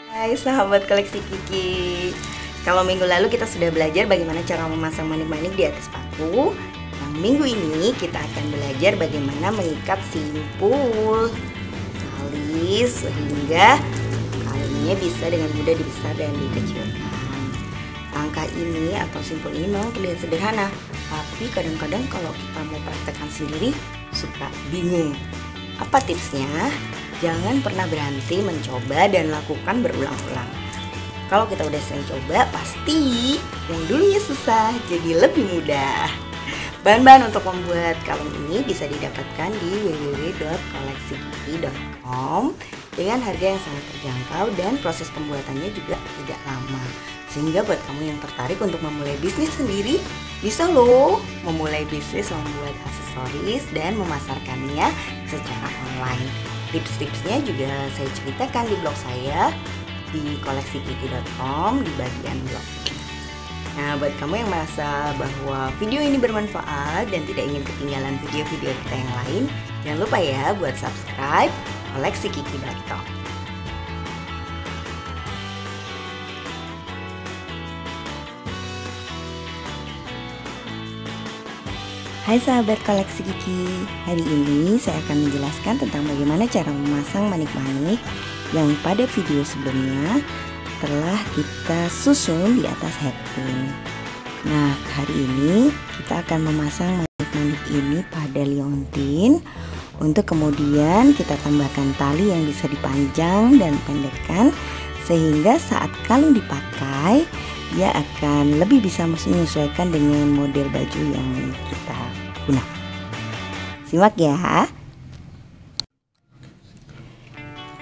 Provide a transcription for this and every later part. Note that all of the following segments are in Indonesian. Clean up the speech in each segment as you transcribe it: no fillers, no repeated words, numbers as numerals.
Hai sahabat koleksi Kiki. Kalau minggu lalu kita sudah belajar bagaimana cara memasang manik-manik di atas paku. Yang minggu ini kita akan belajar bagaimana mengikat simpul tali sehingga talinya bisa dengan mudah dibesar dan dikecilkan. Langkah ini atau simpul ini memang terlihat sederhana, tapi kadang-kadang kalau kita mau praktekkan sendiri suka bingung. Apa tipsnya? Jangan pernah berhenti mencoba dan lakukan berulang-ulang. Kalau kita udah sering coba, pasti yang dulunya susah jadi lebih mudah. Bahan-bahan untuk membuat kalung ini bisa didapatkan di www.koleksikiki.com dengan harga yang sangat terjangkau dan proses pembuatannya juga tidak lama. Sehingga buat kamu yang tertarik untuk memulai bisnis sendiri, bisa loh memulai bisnis membuat aksesoris dan memasarkannya secara online. Tips-tipsnya juga saya ceritakan di blog saya di koleksikiki.com di bagian blog. Nah, buat kamu yang merasa bahwa video ini bermanfaat dan tidak ingin ketinggalan video-video kita yang lain, jangan lupa ya buat subscribe koleksikiki.com. Hai sahabat koleksi Kiki, hari ini saya akan menjelaskan tentang bagaimana cara memasang manik-manik yang pada video sebelumnya telah kita susun di atas headpin. Nah, hari ini kita akan memasang manik-manik ini pada liontin untuk kemudian kita tambahkan tali yang bisa dipanjang dan pendekkan sehingga saat kalung dipakai dia akan lebih bisa menyesuaikan dengan model baju yang kita gunakan. Simak ya.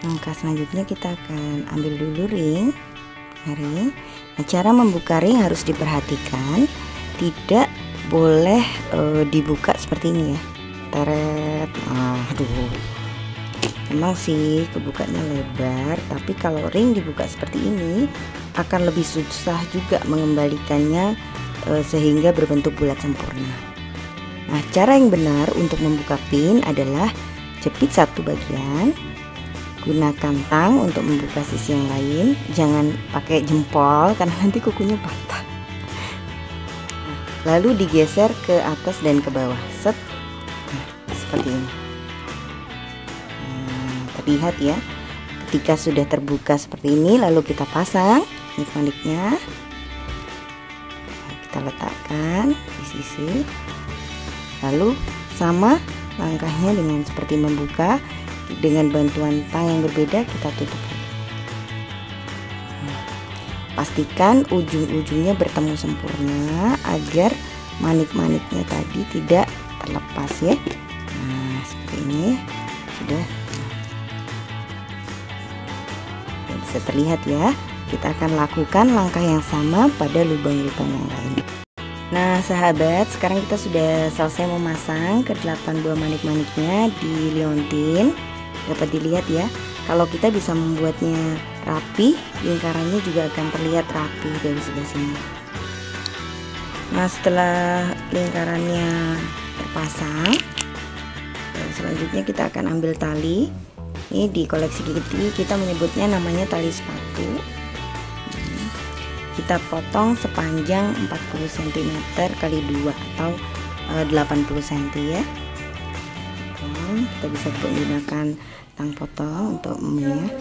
Langkah selanjutnya kita akan ambil dulu ring. Nah, cara membuka ring harus diperhatikan, tidak boleh dibuka seperti ini ya. Teret. Aduh. Emang sih kebukanya lebar, tapi kalau ring dibuka seperti ini akan lebih susah juga mengembalikannya sehingga berbentuk bulat sempurna. Nah, cara yang benar untuk membuka pin adalah jepit satu bagian, gunakan tang untuk membuka sisi yang lain, jangan pakai jempol karena nanti kukunya patah. Nah, lalu digeser ke atas dan ke bawah, set, nah, seperti ini. Nah, terlihat ya, ketika sudah terbuka seperti ini, lalu kita pasang manik-maniknya, nah, kita letakkan di sisi. Lalu sama langkahnya dengan seperti membuka, dengan bantuan tang yang berbeda kita tutup lagi. Pastikan ujung-ujungnya bertemu sempurna agar manik-maniknya tadi tidak terlepas ya. Nah, seperti ini sudah ya, bisa terlihat ya. Kita akan lakukan langkah yang sama pada lubang-lubang yang lain. Nah sahabat, sekarang kita sudah selesai memasang ke-8 buah manik-maniknya di liontin. Dapat dilihat ya, kalau kita bisa membuatnya rapi, lingkarannya juga akan terlihat rapi dari sebelah sini. Nah, setelah lingkarannya terpasang, selanjutnya kita akan ambil tali. Ini di koleksi Kiki kita menyebutnya namanya tali sepatu. Kita potong sepanjang 40 cm kali 2 atau 80 cm ya. Kita bisa menggunakan tang potong untuk memilih.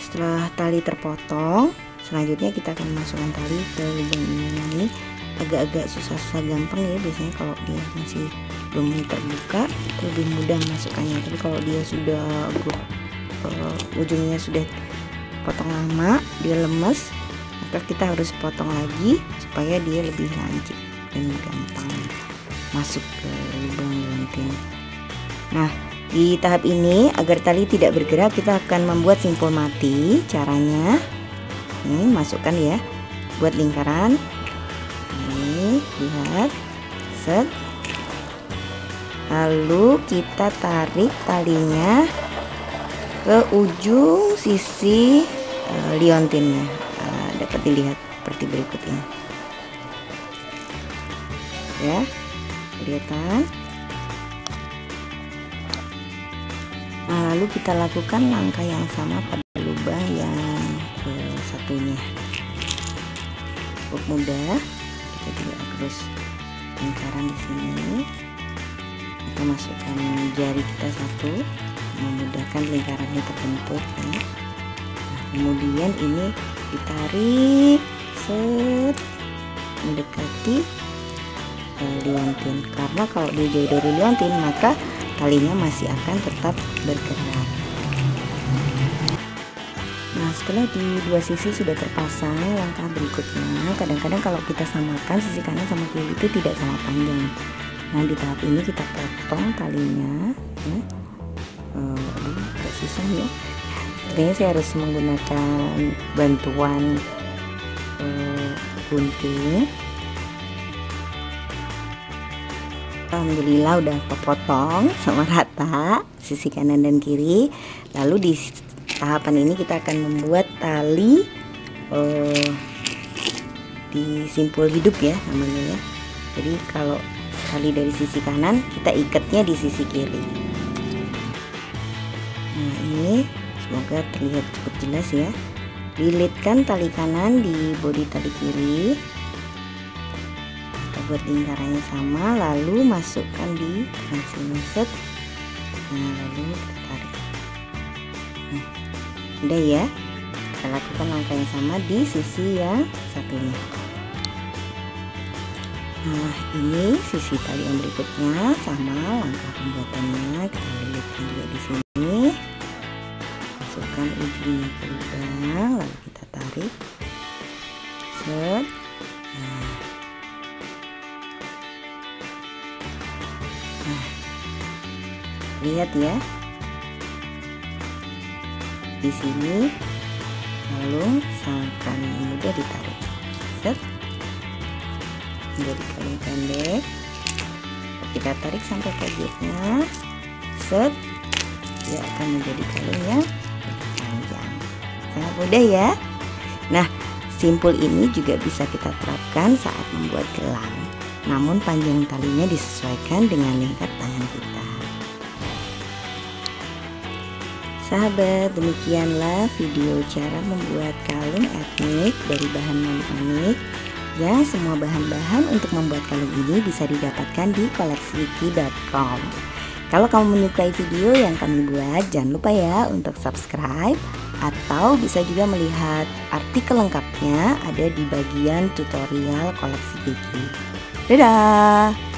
Setelah tali terpotong, selanjutnya kita akan masukkan tali ke lubang ini. Agak-agak susah gampang ya, biasanya kalau dia masih belum terbuka itu lebih mudah masukkannya, tapi kalau dia sudah ujungnya sudah potong lama, dia lemes, maka kita harus potong lagi supaya dia lebih lancip dan gampang masuk ke lubang liontin. Nah, di tahap ini agar tali tidak bergerak kita akan membuat simpul mati. Caranya ini masukkan ya, buat lingkaran ini, lihat, set, lalu kita tarik talinya ke ujung sisi liontinnya. Dapat dilihat seperti berikut ini ya, kelihatan. Nah, lalu kita lakukan langkah yang sama pada lubang yang satunya. Cukup mudah, kita juga terus lingkaran di sini. Kita masukkan jari kita satu, memudahkan lingkarannya terbentuk ya. Nah, kemudian ini ditarik set mendekati liontin, karena kalau dia jauh dari liontin maka talinya masih akan tetap bergerak. Nah, setelah di dua sisi sudah terpasang, langkah berikutnya kadang-kadang kalau kita samakan sisi kanan sama kiri itu tidak sama panjang. Nah, di tahap ini kita potong talinya ya. Agak susah ya, sebenarnya saya harus menggunakan bantuan gunting. Alhamdulillah udah kepotong sama rata sisi kanan dan kiri. Lalu di tahapan ini kita akan membuat tali di simpul hidup ya namanya ya. Jadi kalau tali dari sisi kanan kita ikatnya di sisi kiri. Nah, ini semoga terlihat cukup jelas ya. Lilitkan tali kanan di bodi tali kiri. Buat lingkarannya sama, lalu masukkan di sini set. Nah, lalu kita tarik. Nah, udah ya, kita lakukan langkah yang sama di sisi yang satunya. Nah, ini sisi tali yang berikutnya sama langkah pembuatannya. Kita lilitkan juga di sini, masukkan ujungnya ke lubang, lalu kita tarik set. Nah, lihat ya, di sini kalung sangat mudah ditarik, set, menjadi kalung pendek. Kita tarik sampai pojoknya, set, dia akan menjadi kalung yang panjang. Sangat mudah ya. Nah, simpul ini juga bisa kita terapkan saat membuat gelang. Namun panjang talinya disesuaikan dengan lingkar tangan kita. Sahabat, demikianlah video cara membuat kalung etnik dari bahan manik-manik. Ya, semua bahan-bahan untuk membuat kalung ini bisa didapatkan di koleksiwiki.com. Kalau kamu menyukai video yang kami buat, jangan lupa ya untuk subscribe, atau bisa juga melihat artikel lengkapnya ada di bagian tutorial koleksi Wiki. Dadah!